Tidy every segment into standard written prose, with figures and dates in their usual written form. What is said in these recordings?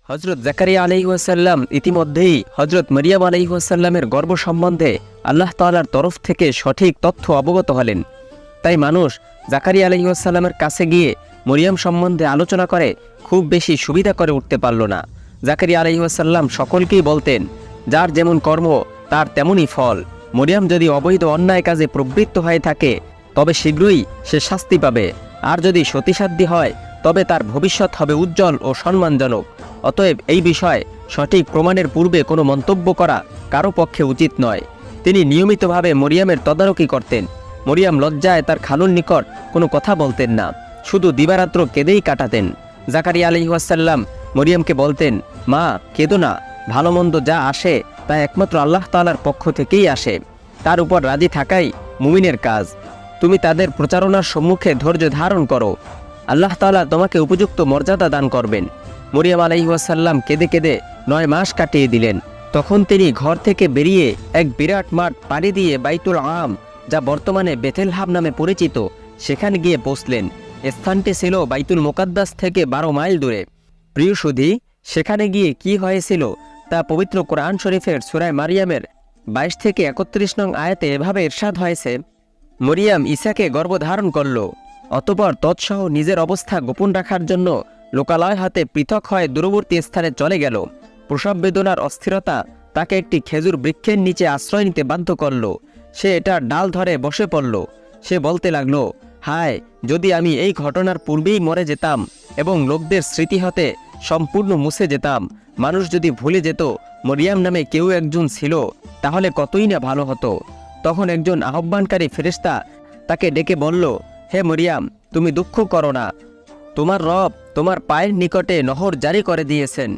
হযরত জাকারিয়া আলাইহিসসালাম ইতিমধ্যেই হযরত মারিয়াম আলাইহিসসালামের গর্ভ সম্বন্ধে আল্লাহ তাআলার তরফ থেকে সঠিক তথ্য অবগত হলেন। তাই মানুষ জাকারিয়া আলাইহিসসালামের কাছে গিয়ে মরিয়ম সম্বন্ধে আলোচনা করে খুব বেশি সুবিধা করে উঠতে পারল না। জাকারিয়া আলাইহিসসালাম সকলকেই বলতেন, যার যেমন কর্ম তার তেমনই ফল। মরিয়ম যদি অবৈধ অন্যায় কাজে প্রবৃত্ত হয়ে থাকে তবে শীঘ্রই সে শাস্তি পাবে, আর যদি সতীসাধ্যী হয় তবে তার ভবিষ্যৎ হবে উজ্জ্বল ও সম্মানজনক। অতএব এই বিষয়ে সঠিক প্রমাণের পূর্বে কোনো মন্তব্য করা কারো পক্ষে উচিত নয়। তিনি নিয়মিতভাবে মরিয়মের তদারকি করতেন। মরিয়ম লজ্জায় তার খালুর নিকট কোনো কথা বলতেন না, শুধু দিবারাত্র কেঁদেই কাটাতেন। জাকারিয়া আলাইহিসসালাম মরিয়মকে বলতেন, মা কেঁদো না, ভালো মন্দ যা আসে তা একমাত্র আল্লাহ তাআলার পক্ষ থেকেই আসে, তার উপর রাজি থাকাই মুমিনের কাজ। তুমি তাদের প্রচারণার সম্মুখে ধৈর্য ধারণ করো, আল্লাহ তাআলা তোমাকে উপযুক্ত মর্যাদা দান করবেন। মরিয়ম আলাইহিসসালাম কেঁদে কেঁদে 9 মাস কাটিয়ে দিলেন। তখন তিনি ঘর থেকে বেরিয়ে এক বিরাট মাঠ পাড়ি দিয়ে বাইতুল আম, যা বর্তমানে বেথেলহাম নামে পরিচিত, সেখানে গিয়ে পৌঁছলেন। স্থানটি ছিল বাইতুল মুকাদ্দাস থেকে 12 মাইল দূরে। প্রিয় সুধী, সেখানে গিয়ে কি হয়েছিল তা পবিত্র কোরআন শরীফের সূরা মারিয়ামের 22 থেকে 31 নং আয়াতে এভাবে ইরশাদ হয়েছে, মরিয়াম ঈসাকে গর্ভধারণ করল, অতঃপর তৎসহ নিজের অবস্থা গোপন রাখার জন্য লোকালয় হতে পৃথক হয়ে দূরবর্তী স্থানে চলে গেল। প্রসব বেদনার অস্থিরতা তাকে একটি খেজুর বৃক্ষের নিচে আশ্রয় নিতে বাধ্য করল। সে এটার ডাল ধরে বসে পড়ল। সে বলতে লাগলো, হায়, যদি আমি এই ঘটনার পূর্বেই মরে যেতাম এবং লোকদের স্মৃতি হতে সম্পূর্ণ মুছে যেতাম। মানুষ যদি ভুলে যেত মরিয়াম নামে কেউ একজন ছিল, তাহলে কতই না ভালো হতো। তখন একজন আহ্বানকারী ফেরেশতা তাকে ডেকে বলল, হে মরিয়াম, তুমি দুঃখ করো না, তোমার রব তোমার পায়ের নিকটে নহর জারি করে দিয়েছেন,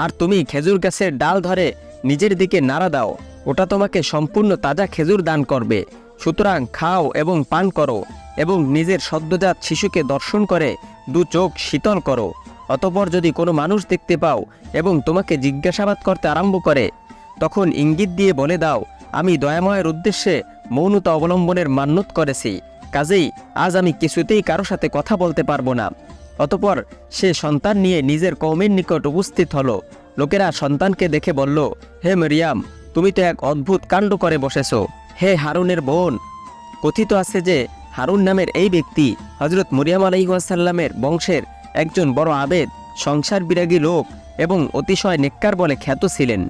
আর তুমি খেজুর গাছের ডাল ধরে নিজের দিকে নাড়া দাও, ওটা তোমাকে সম্পূর্ণ তাজা খেজুর দান করবে। সুতরাং খাও এবং পান করো, এবং নিজের সদ্যজাত শিশুকে দর্শন করে 2 চোখ শীতল করো। অতঃপর যদি কোনো মানুষ দেখতে পাও এবং তোমাকে জিজ্ঞাসাবাদ করতে আরম্ভ করে, তখন ইঙ্গিত দিয়ে বলে দাও, আমি দয়াময়ের উদ্দেশ্যে মৌনতা অবলম্বনের মান্যত করেছি, কাজেই আজ আমি কিছুতেই কারো সাথে কথা বলতে পারবো না। অতঃপর সে সন্তান নিয়ে নিজের কওমের নিকট উপস্থিত হলো। লোকেরা সন্তানকে দেখে বলল, হে মরিয়াম, তুমি তো এক অদ্ভুত কাণ্ড করে বসেছ। হে হারুনের বোন, কথিত আছে যে হারুন নামের এই ব্যক্তি হযরত মারিয়াম আলাইহিসসালামের বংশের একজন বড় আবেদ, সংসার বিরাগী লোক এবং অতিশয় নেককার বলে খ্যাত ছিলেন।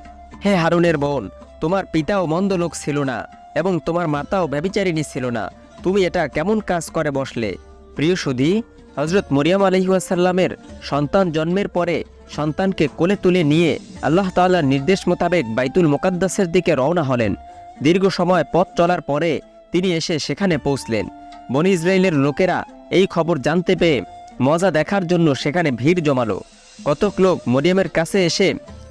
হে হারুনের বোন, তোমার পিতাও মন্দ লোক ছিল না এবং তোমার মাতাও ব্যভিচারিণী ছিল না, তুমি এটা কেমন কাজ করে বসলে? প্রিয় সুধী, হযরত মারিয়াম আলাইহিসসালামের সন্তান জন্মের পরে সন্তানকে কোলে তুলে নিয়ে আল্লাহ তাআলার নির্দেশ মোতাবেক বাইতুল মুকাদ্দাসের দিকে রওনা হলেন। দীর্ঘ সময় পথ চলার পরে তিনি এসে সেখানে পৌঁছলেন। বনী ইসরায়েলের লোকেরা এই খবর জানতে পেয়ে মজা দেখার জন্য সেখানে ভিড় জমালো। কতক লোক মরিয়মের কাছে এসে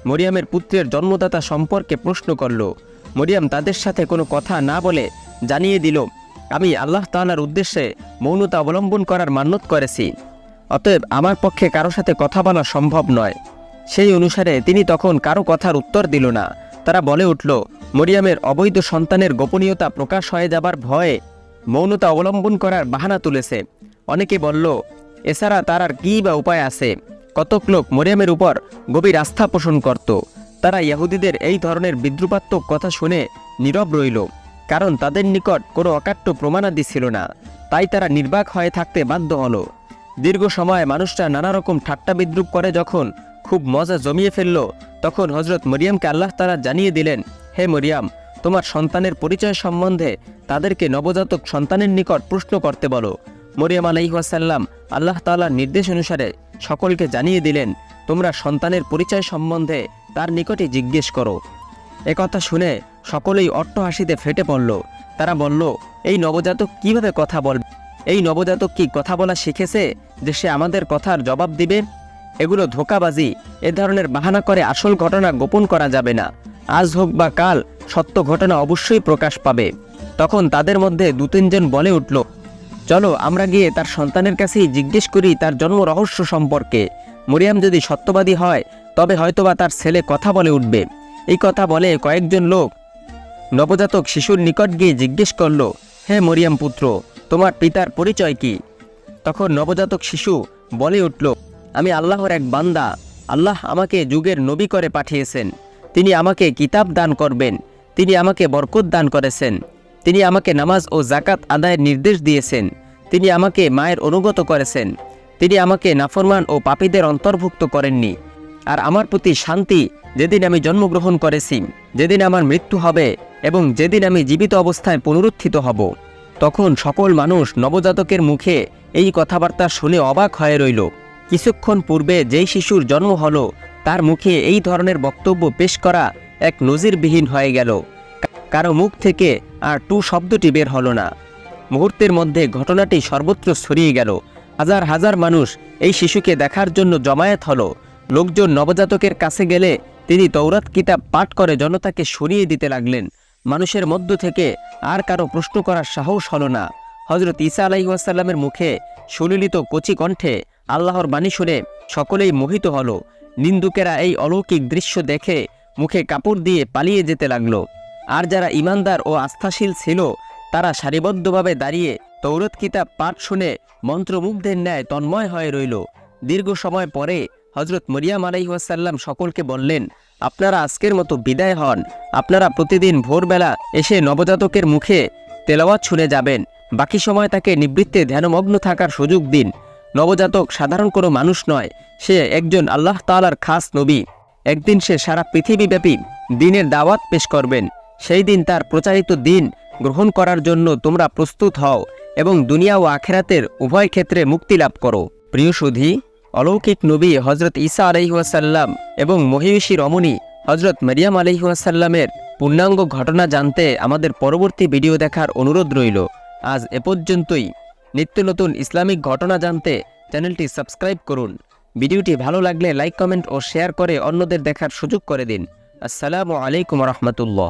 মরিয়মের পুত্রের জন্মদাতা সম্পর্কে প্রশ্ন করল। মরিয়ম তাদের সাথে কোনো কথা না বলে জানিয়ে দিল, আমি আল্লাহ তাআলার উদ্দেশ্যে মৌনতা অবলম্বন করার মান্যত করেছি, অতএব আমার পক্ষে কারো সাথে কথা বলা সম্ভব নয়। সেই অনুসারে তিনি তখন কারো কথার উত্তর দিল না। তারা বলে উঠল, মরিয়মের অবৈধ সন্তানের গোপনীয়তা প্রকাশ হয়ে যাবার ভয়ে মৌনতা অবলম্বন করার বাহানা তুলেছে। অনেকে বলল, এছাড়া তার আর কী বা উপায় আছে। কতক লোক মরিয়মের উপর গভীর আস্থা পোষণ করত। তারা ইহুদিদের এই ধরনের বিদ্রুপাত্মক কথা শুনে নীরব রইল, কারণ তাদের নিকট কোনো অকাট্য প্রমাণাদি ছিল না। তাই তারা নির্বাক হয়ে থাকতে বাধ্য হলো। দীর্ঘ সময় মানুষরা নানা রকম ঠাট্টা বিদ্রুপ করে যখন খুব মজা জমিয়ে ফেলল, তখন হযরত মরিয়মকে আল্লাহ তাআলা জানিয়ে দিলেন, হে মরিয়ম, তোমার সন্তানের পরিচয় সম্বন্ধে তাদেরকে নবজাতক সন্তানের নিকট প্রশ্ন করতে বলো। মরিয়ম আলাইহিসসালাম আল্লাহ তাআলার নির্দেশ অনুসারে সকলকে জানিয়ে দিলেন, তোমরা সন্তানের পরিচয় সম্বন্ধে তার নিকটে জিজ্ঞেস করো। একথা শুনে সকলেই অট্টহাসিতে ফেটে পড়ল। তারা বলল, এই নবজাতক কিভাবে কথা বলবে? এই নবজাতক কি কথা বলা শিখেছে যে সে আমাদের কথার জবাব দিবে? এগুলো ধোঁকাবাজি। এ ধরনের বাহানা করে আসল ঘটনা গোপন করা যাবে না। আজ হোক বা কাল সত্য ঘটনা অবশ্যই প্রকাশ পাবে। তখন তাদের মধ্যে 2-3 জন বলে উঠল, চলো আমরা গিয়ে তার সন্তানের কাছেই জিজ্ঞেস করি তার জন্ম রহস্য সম্পর্কে। মরিয়ম যদি সত্যবাদী হয় তবে হয়তোবা তার ছেলে কথা বলে উঠবে। এই কথা বলে কয়েকজন লোক নবজাতক শিশুর নিকট গিয়ে জিজ্ঞেস করল, হে মরিয়ম পুত্র, তোমার পিতার পরিচয় কি? তখন নবজাতক শিশু বলে উঠল, আমি আল্লাহর এক বান্দা, আল্লাহ আমাকে যুগের নবী করে পাঠিয়েছেন, তিনি আমাকে কিতাব দান করবেন, তিনি আমাকে বরকত দান করেছেন, তিনি আমাকে নামাজ ও জাকাত আদায়ের নির্দেশ দিয়েছেন, তিনি আমাকে মায়ের অনুগত করেছেন, তিনি আমাকে নাফরমান ও পাপীদের অন্তর্ভুক্ত করেননি। আর আমার প্রতি শান্তি যেদিন আমি জন্মগ্রহণ করেছি, যেদিন আমার মৃত্যু হবে এবং যেদিন আমি জীবিত অবস্থায় পুনরুত্থিত হব, তখন সকল মানুষ নবজাতকের মুখে এই কথাবার্তা শুনে অবাক হয়ে রইল। কিছুক্ষণ পূর্বে যেই শিশুর জন্ম হলো তার মুখে এই ধরনের বক্তব্য পেশ করা এক নজিরবিহীন হয়ে গেল। কারো মুখ থেকে আর টু শব্দটি বের হলো না। মুহূর্তের মধ্যে ঘটনাটি সর্বত্র ছড়িয়ে গেল। হাজার হাজার মানুষ এই শিশুকে দেখার জন্য জমায়েত হলো। লোকজন নবজাতকের কাছে গেলে তিনি তৌরাত কিতাব পাঠ করে জনতাকে সরিয়ে দিতে লাগলেন। মানুষের মধ্য থেকে আর কারো প্রশ্ন করার সাহস হলো না। হযরত ঈসা আলাইহিসসালামের মুখে সুললিত কচি কণ্ঠে আল্লাহর বাণী শুনে সকলেই মোহিত হলো। নিন্দুকেরা এই অলৌকিক দৃশ্য দেখে মুখে কাপড় দিয়ে পালিয়ে যেতে লাগলো। আর যারা ঈমানদার ও আস্থাশীল ছিল তারা সারিবদ্ধভাবে দাঁড়িয়ে তৌরাত কিতাব পাঠ শুনে মন্ত্রমুগ্ধের ন্যায় তন্ময় হয়ে রইল। দীর্ঘ সময় পরে হযরত মরিয়াম আলাইহিসসালাম সকলকে বললেন, আপনারা আজকের মতো বিদায় হন। আপনারা প্রতিদিন ভোরবেলা এসে নবজাতকের মুখে তেলাওয়াত শুনে যাবেন। বাকি সময় তাকে নিবৃত্তে ধ্যানমগ্ন থাকার সুযোগ দিন। নবজাতক সাধারণ কোনো মানুষ নয়, সে একজন আল্লাহ তাআলার খাস নবী। একদিন সে সারা পৃথিবীব্যাপী দ্বীনের দাওয়াত পেশ করবেন। সেই দিন তার প্রচারিত দ্বীন গ্রহণ করার জন্য তোমরা প্রস্তুত হও এবং দুনিয়া ও আখিরাতের উভয় ক্ষেত্রে মুক্তি লাভ করো। প্রিয় সুধী, অলৌকিক নবী হযরত ঈসা আলাইহিসসালাম এবং মহিষী রমণী হযরত মারিয়াম আলাইহিসসালামের পূর্ণাঙ্গ ঘটনা জানতে আমাদের পরবর্তী ভিডিও দেখার অনুরোধ রইল। আজ এ পর্যন্তই। নিত্য নতুন ইসলামিক ঘটনা জানতে চ্যানেলটি সাবস্ক্রাইব করুন। ভিডিওটি ভালো লাগলে লাইক, কমেন্ট ও শেয়ার করে অন্যদের দেখার সুযোগ করে দিন। আসসালামু আলাইকুম রহমতুল্লাহ।